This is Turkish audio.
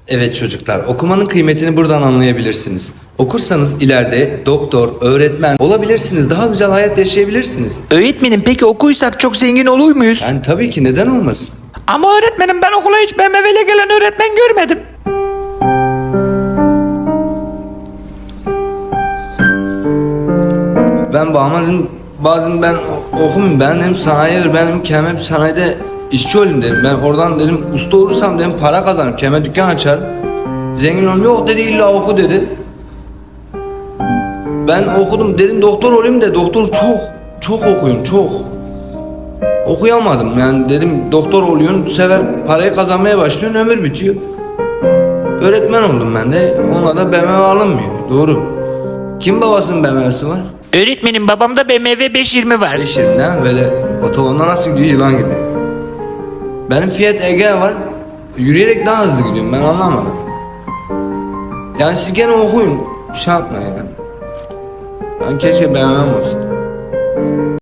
Evet çocuklar, okumanın kıymetini buradan anlayabilirsiniz. Okursanız ileride doktor, öğretmen olabilirsiniz. Daha güzel hayat yaşayabilirsiniz. Öğretmenim peki okuysak çok zengin olur muyuz? Yani tabii ki, neden olmasın? Ama öğretmenim ben okula hiç BMW ile gelen öğretmen görmedim. Ben babama dedim, bazen ben okumayayım, ben dedim sanayiye ver, ben dedim kendime bir sanayide işçi olayım dedim. Ben oradan dedim usta olursam dedim para kazanırım, kendime dükkan açarım. Zengin olum, yok dedi, illa oku dedi. Ben okudum, dedim doktor olayım da doktor çok okuyun, çok. Okuyamadım yani, dedim doktor oluyorsun, bu sefer parayı kazanmaya başlıyorsun, ömür bitiyor. Öğretmen oldum ben de, ona da BMW alınmıyor, doğru. Kim babasının BMW'si var? Öğretmenim babamda BMW 520 var. 520'den böyle otobandan nasıl gidiyor, yılan gibi. Benim Fiat Ege var, yürüyerek daha hızlı gidiyorum, ben anlamadım. Yani siz gene okuyun, şey yapma yani. Ben keşke BMW'm olsun.